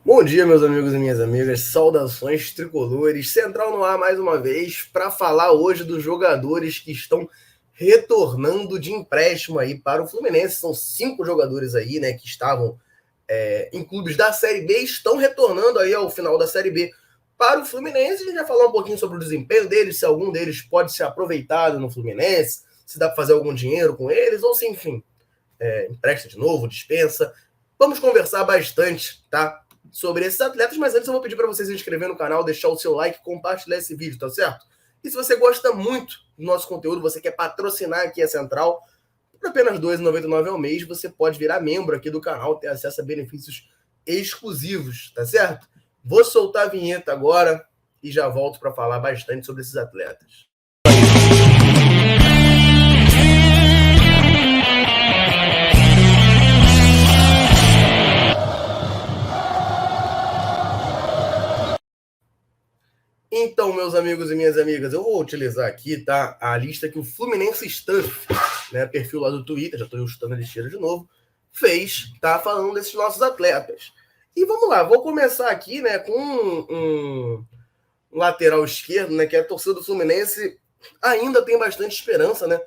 Bom dia, meus amigos e minhas amigas. Saudações tricolores. Central no ar mais uma vez para falar hoje dos jogadores que estão retornando de empréstimo aí para o Fluminense. São 5 jogadores aí, né, que estavam em clubes da Série B, estão retornando aí ao final da Série B para o Fluminense. A gente vai falar um pouquinho sobre o desempenho deles, se algum deles pode ser aproveitado no Fluminense, se dá para fazer algum dinheiro com eles, ou se, enfim, empresta de novo, dispensa. Vamos conversar bastante, tá? Sobre esses atletas, mas antes eu vou pedir para vocês se inscrever no canal, deixar o seu like, compartilhar esse vídeo, tá certo? E se você gosta muito do nosso conteúdo, você quer patrocinar aqui a Central, por apenas R$ 2,99 ao mês, você pode virar membro aqui do canal, ter acesso a benefícios exclusivos, tá certo? Vou soltar a vinheta agora e já volto para falar bastante sobre esses atletas. Então, meus amigos e minhas amigas, eu vou utilizar aqui, tá, a lista que o Fluminense Stuff, né, perfil lá do Twitter, já estou chutando a lixeira de novo, fez, tá, falando desses nossos atletas. E vamos lá, vou começar aqui, né, com um lateral esquerdo, né, que a torcida do Fluminense ainda tem bastante esperança, né,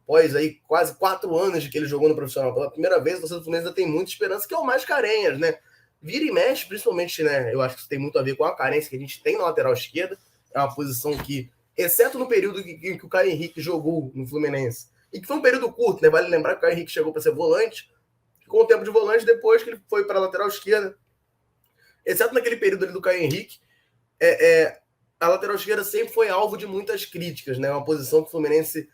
após aí quase 4 anos de que ele jogou no profissional pela primeira vez, a torcida do Fluminense ainda tem muita esperança, que é o Mascarenhas, né, vira e mexe, principalmente, né? Eu acho que isso tem muito a ver com a carência que a gente tem na lateral esquerda. É uma posição que, exceto no período que o Caio Henrique jogou no Fluminense, e que foi um período curto, né? Vale lembrar que o Caio Henrique chegou para ser volante, ficou um tempo de volante depois que ele foi para a lateral esquerda. Exceto naquele período ali do Caio Henrique, a lateral esquerda sempre foi alvo de muitas críticas, né? Uma posição que o Fluminense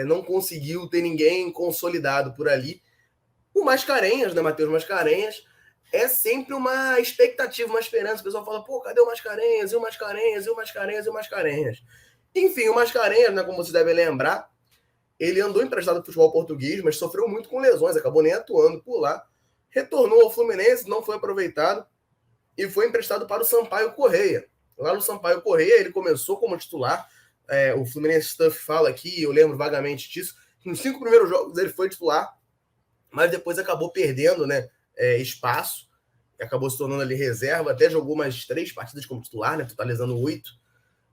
não conseguiu ter ninguém consolidado por ali. O Mascarenhas, né? Matheus Mascarenhas, é sempre uma expectativa, uma esperança. O pessoal fala, pô, cadê o Mascarenhas? E o Mascarenhas? E o Mascarenhas? E o Mascarenhas? Enfim, o Mascarenhas, né, como vocês devem lembrar, ele andou emprestado para o futebol português, mas sofreu muito com lesões, acabou nem atuando por lá. Retornou ao Fluminense, não foi aproveitado e foi emprestado para o Sampaio Correia. Lá no Sampaio Correia, ele começou como titular. O Fluminense Stuff fala aqui, eu lembro vagamente disso, que nos 5 primeiros jogos ele foi titular, mas depois acabou perdendo, né, espaço, acabou se tornando ali reserva, até jogou mais 3 partidas como titular, né, totalizando 8,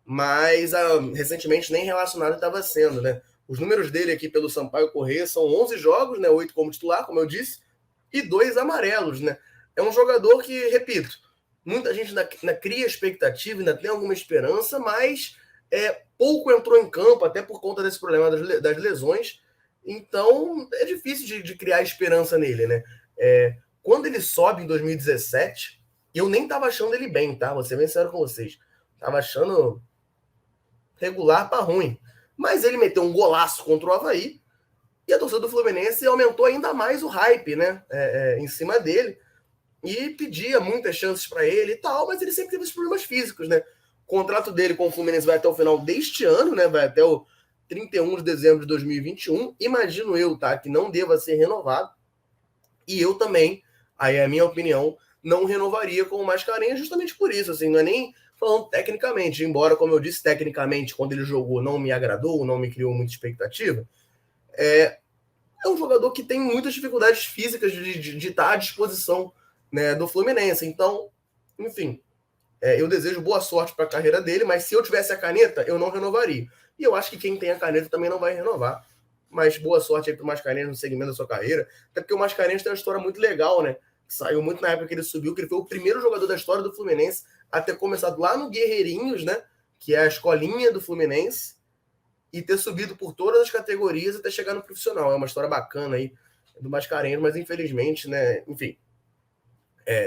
mas recentemente nem relacionado estava sendo, né. Os números dele aqui pelo Sampaio Corrêa são 11 jogos, né, 8 como titular, como eu disse, e 2 amarelos, né. É um jogador que, repito, muita gente ainda cria expectativa, ainda tem alguma esperança, mas pouco entrou em campo, até por conta desse problema das lesões, então é difícil de criar esperança nele, né. Quando ele sobe em 2017, eu nem tava achando ele bem, tá? Vou ser bem sincero com vocês. Tava achando regular para ruim. Mas ele meteu um golaço contra o Havaí e a torcida do Fluminense aumentou ainda mais o hype, né? Em cima dele e pedia muitas chances para ele e tal, mas ele sempre teve os problemas físicos, né? O contrato dele com o Fluminense vai até o final deste ano, né? Vai até o 31 de dezembro de 2021. Imagino eu, tá? Que não deva ser renovado. E eu também, aí é a minha opinião, não renovaria com o Mascarenhas justamente por isso, assim, não é nem falando tecnicamente, embora, como eu disse, tecnicamente, quando ele jogou não me agradou, não me criou muita expectativa, é um jogador que tem muitas dificuldades físicas de estar à disposição, né, do Fluminense. Então, enfim, eu desejo boa sorte para a carreira dele, mas se eu tivesse a caneta, eu não renovaria. E eu acho que quem tem a caneta também não vai renovar. Mas boa sorte aí pro Mascarenhas no segmento da sua carreira. Até porque o Mascarenhas tem uma história muito legal, né? Saiu muito na época que ele subiu, que ele foi o primeiro jogador da história do Fluminense a ter começado lá no Guerreirinhos, né? Que é a escolinha do Fluminense, e ter subido por todas as categorias até chegar no profissional. É uma história bacana aí do Mascarenhas, mas infelizmente, né? Enfim,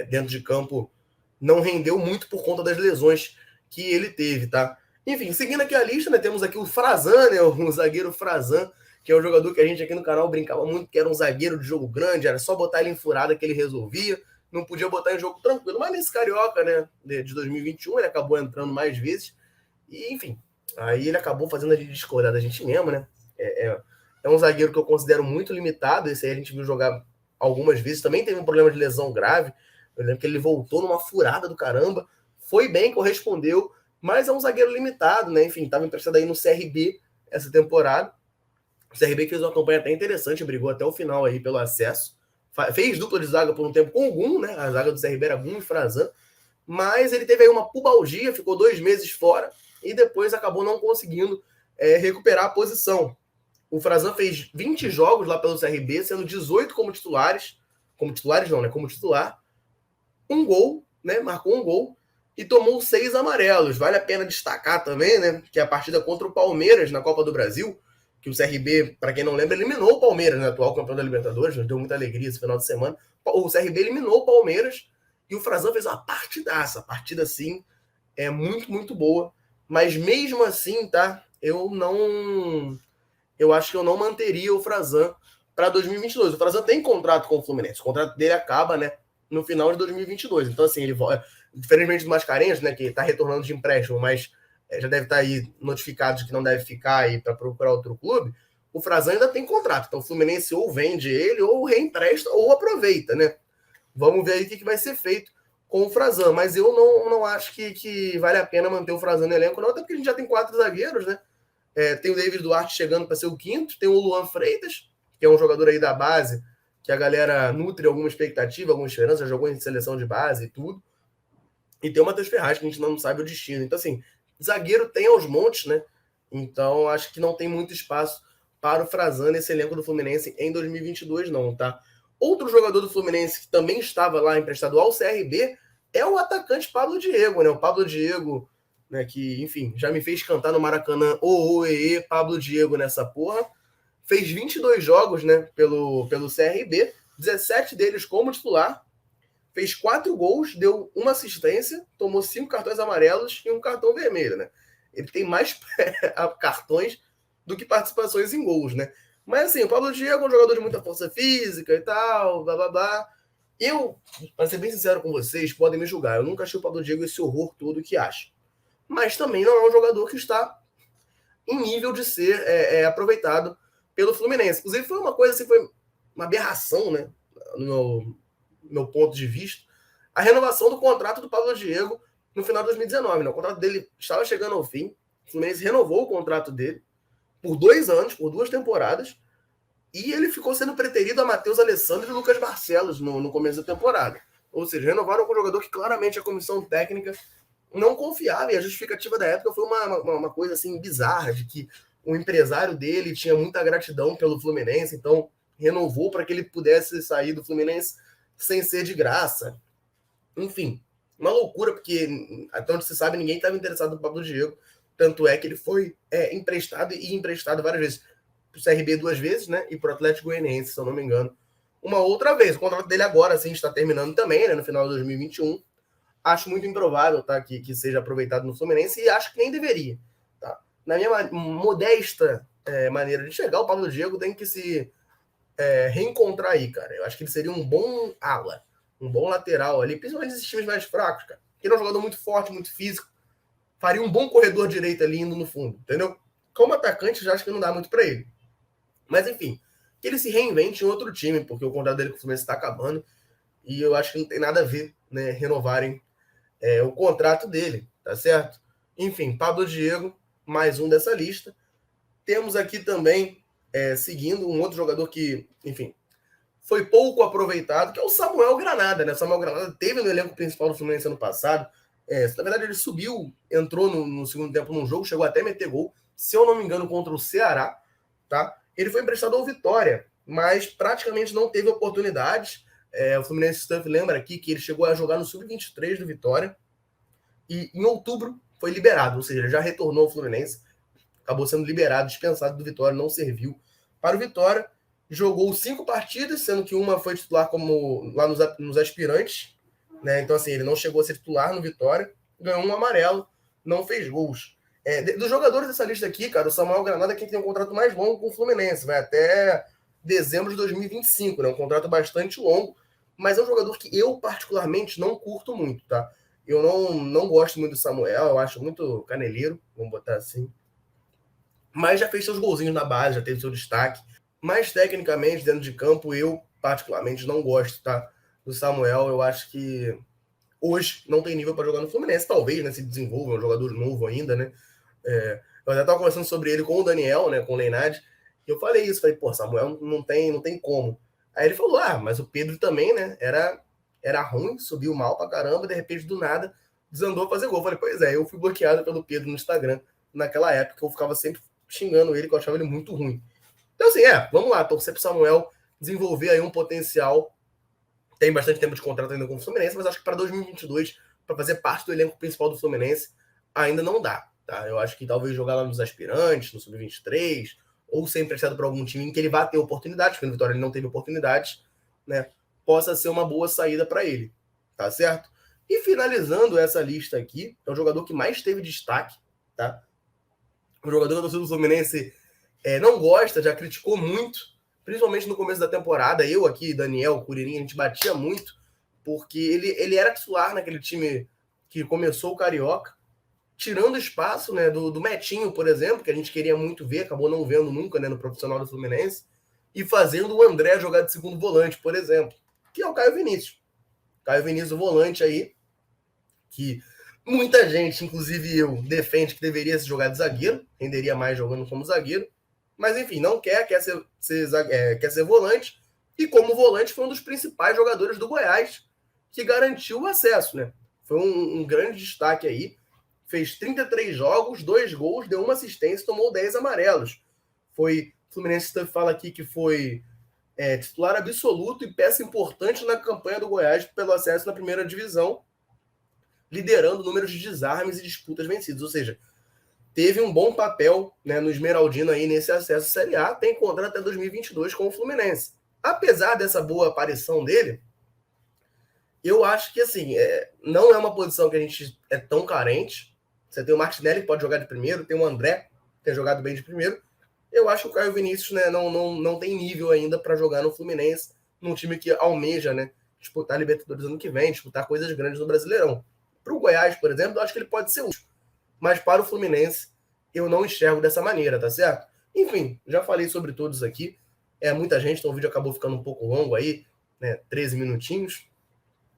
dentro de campo não rendeu muito por conta das lesões que ele teve, tá? Enfim, seguindo aqui a lista, né, temos aqui o Frazan, né, o zagueiro Frazan, que é um jogador que a gente aqui no canal brincava muito, que era um zagueiro de jogo grande, era só botar ele em furada que ele resolvia, não podia botar em jogo tranquilo. Mas nesse Carioca, né, de 2021, ele acabou entrando mais vezes, e enfim, aí ele acabou fazendo a gente discordar da gente mesmo, né? É um zagueiro que eu considero muito limitado, esse aí a gente viu jogar algumas vezes, também teve um problema de lesão grave, eu lembro que ele voltou numa furada do caramba, foi bem, correspondeu, mas é um zagueiro limitado, né? Enfim, estava emprestado aí no CRB essa temporada. O CRB fez uma campanha até interessante, brigou até o final aí pelo acesso. fez dupla de zaga por um tempo com o Gum, né? A zaga do CRB era Gum e Frazan, mas ele teve aí uma pubalgia, ficou 2 meses fora e depois acabou não conseguindo recuperar a posição. O Frazan fez 20 jogos lá pelo CRB, sendo 18 como titulares. Como titulares não, né? Como titular. Um gol, né? Marcou um gol e tomou 6 amarelos. Vale a pena destacar também, né? Que a partida contra o Palmeiras na Copa do Brasil, que o CRB, para quem não lembra, eliminou o Palmeiras, né? Atual campeão da Libertadores, nos deu muita alegria esse final de semana. O CRB eliminou o Palmeiras e o Frazan fez uma partidaça. A partida, assim, é muito, muito boa. Mas mesmo assim, tá? Eu acho que eu não manteria o Frazan para 2022. O Frazan tem contrato com o Fluminense. O contrato dele acaba, né, no final de 2022. Então, assim, ele diferentemente do Mascarenhas, né, que está retornando de empréstimo, mas já deve estar aí notificado de que não deve ficar aí para procurar outro clube. O Frazan ainda tem contrato. Então, o Fluminense ou vende ele, ou reempresta, ou aproveita, né? Vamos ver aí o que vai ser feito com o Frazan. Mas eu não acho que vale a pena manter o Frazan no elenco, não, até porque a gente já tem 4 zagueiros, né? Tem o David Duarte chegando para ser o quinto, tem o Luan Freitas, que é um jogador aí da base, que a galera nutre alguma expectativa, alguma esperança, jogou em seleção de base e tudo. E tem o Matheus Ferraz, que a gente não sabe o destino. Então, assim, zagueiro tem aos montes, né? Então, acho que não tem muito espaço para o Frazan nesse elenco do Fluminense em 2022, não, tá? Outro jogador do Fluminense que também estava lá emprestado ao CRB é o atacante Pablo Diego, né? O Pablo Diego, né, que, enfim, já me fez cantar no Maracanã, Pablo Diego nessa porra. Fez 22 jogos, né, pelo CRB, 17 deles como titular, fez 4 gols, deu uma assistência, tomou 5 cartões amarelos e um cartão vermelho, né? Ele tem mais cartões do que participações em gols, né? Mas assim, o Pablo Diego é um jogador de muita força física e tal, blá blá blá. Eu, para ser bem sincero com vocês, podem me julgar. Eu nunca achei o Pablo Diego esse horror todo que acha. Mas também não é um jogador que está em nível de ser aproveitado pelo Fluminense. Inclusive, foi uma coisa assim, foi uma aberração, né? No meu ponto de vista, a renovação do contrato do Pablo Diego no final de 2019. Né? O contrato dele estava chegando ao fim. O Fluminense renovou o contrato dele por 2 anos, por 2 temporadas, e ele ficou sendo preterido a Matheus Alessandro e Lucas Barcelos no começo da temporada. Ou seja, renovaram com um jogador que claramente a comissão técnica não confiava, e a justificativa da época foi uma coisa assim bizarra, de que o empresário dele tinha muita gratidão pelo Fluminense, então renovou para que ele pudesse sair do Fluminense sem ser de graça. Enfim, uma loucura, porque até onde se sabe, ninguém estava interessado no Pablo Diego, tanto é que ele foi emprestado várias vezes para o CRB 2 vezes, né, e para o Atlético Goianiense, se eu não me engano, uma outra vez. O contrato dele agora, sim, está terminando também, né, no final de 2021. Acho muito improvável, tá, que seja aproveitado no Fluminense, e acho que nem deveria. Tá? Na minha modesta maneira de chegar, o Pablo Diego tem que se reencontrar aí, cara. Eu acho que ele seria um bom ala, um bom lateral ali, principalmente nesses times mais fracos, cara. Ele é um jogador muito forte, muito físico, faria um bom corredor direito ali indo no fundo, entendeu? Como atacante, eu já acho que não dá muito para ele. Mas, enfim, que ele se reinvente em outro time, porque o contrato dele com o Fluminense está acabando, e eu acho que não tem nada a ver, né, renovarem o contrato dele, tá certo? Enfim, Pablo Diego, mais um dessa lista. Temos aqui também, seguindo, um outro jogador que, enfim, foi pouco aproveitado, que é o Samuel Granada, né? Samuel Granada teve no elenco principal do Fluminense ano passado. Na verdade, ele subiu, entrou no segundo tempo num jogo, chegou até a meter gol, se eu não me engano, contra o Ceará, tá? Ele foi emprestado ao Vitória, mas praticamente não teve oportunidades. O Fluminense Stuff lembra aqui que ele chegou a jogar no Sub-23 do Vitória e em outubro foi liberado, ou seja, ele já retornou ao Fluminense, acabou sendo liberado, dispensado do Vitória, não serviu para o Vitória. Jogou 5 partidas, sendo que uma foi titular como lá nos aspirantes, né? Então, assim, ele não chegou a ser titular no Vitória, ganhou um amarelo, não fez gols. Dos jogadores dessa lista aqui, cara, o Samuel Granada é quem tem um contrato mais longo com o Fluminense, vai até dezembro de 2025, né? Um contrato bastante longo, mas é um jogador que eu, particularmente, não curto muito, tá? Eu não gosto muito do Samuel, eu acho muito caneleiro, vamos botar assim. Mas já fez seus golzinhos na base, já teve seu destaque. Mas, tecnicamente, dentro de campo, eu, particularmente, não gosto, tá? Do Samuel. Eu acho que hoje não tem nível para jogar no Fluminense. Talvez, né, se desenvolva, é um jogador novo ainda, né? Eu até estava conversando sobre ele com o Daniel, né, com o Leinad, e eu falei isso, falei, pô, Samuel não tem como. Aí ele falou, mas o Pedro também, né, era ruim, subiu mal pra caramba, de repente, do nada, desandou a fazer gol. Eu falei, pois é, eu fui bloqueado pelo Pedro no Instagram naquela época, eu ficava sempre xingando ele, que eu achava ele muito ruim. Então, assim, vamos lá, torcer pro Samuel desenvolver aí um potencial. Tem bastante tempo de contrato ainda com o Fluminense, mas acho que para 2022, para fazer parte do elenco principal do Fluminense, ainda não dá, tá? Eu acho que talvez jogar lá nos aspirantes, no Sub-23, ou ser emprestado para algum time em que ele vá ter oportunidades, porque no Vitória ele não teve oportunidades, né? Possa ser uma boa saída para ele, tá certo? E finalizando essa lista aqui, é o jogador que mais teve destaque, tá? O jogador da torcida do Fluminense não gosta, já criticou muito, principalmente no começo da temporada. Eu aqui, Daniel, Curirinha, a gente batia muito, porque ele era titular naquele time que começou o Carioca, tirando espaço, né, do Metinho, por exemplo, que a gente queria muito ver, acabou não vendo nunca, né, no profissional do Fluminense, e fazendo o André jogar de segundo volante, por exemplo, que é o Caio Vinícius. Caio Vinícius, volante aí, que muita gente, inclusive eu, defende que deveria se jogar de zagueiro, renderia mais jogando como zagueiro, mas enfim, não quer ser volante, e como volante foi um dos principais jogadores do Goiás, que garantiu o acesso, né? Foi um grande destaque aí, fez 33 jogos, 2 gols, deu uma assistência, tomou 10 amarelos. Foi, o Fluminense fala aqui que foi titular absoluto e peça importante na campanha do Goiás pelo acesso na primeira divisão, liderando números de desarmes e disputas vencidas, ou seja, teve um bom papel, né, no Esmeraldino aí nesse acesso à Série A, tem contrato até 2022 com o Fluminense. Apesar dessa boa aparição dele, eu acho que assim, não é uma posição que a gente é tão carente. Você tem o Martinelli, que pode jogar de primeiro, tem o André, que tem jogado bem de primeiro. Eu acho que o Caio Vinícius, né, não tem nível ainda para jogar no Fluminense, num time que almeja, né, disputar Libertadores ano que vem, disputar coisas grandes no Brasileirão. Para o Goiás, por exemplo, eu acho que ele pode ser útil. Mas para o Fluminense, eu não enxergo dessa maneira, tá certo? Enfim, já falei sobre todos aqui. Muita gente, então o vídeo acabou ficando um pouco longo aí, né, 13 minutinhos.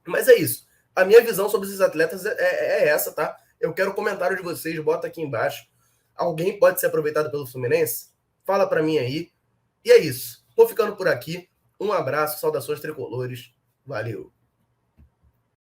Mas é isso. A minha visão sobre esses atletas é essa, tá? Eu quero o comentário de vocês, bota aqui embaixo. Alguém pode ser aproveitado pelo Fluminense? Fala para mim aí. E é isso. Vou ficando por aqui. Um abraço, saudações tricolores. Valeu.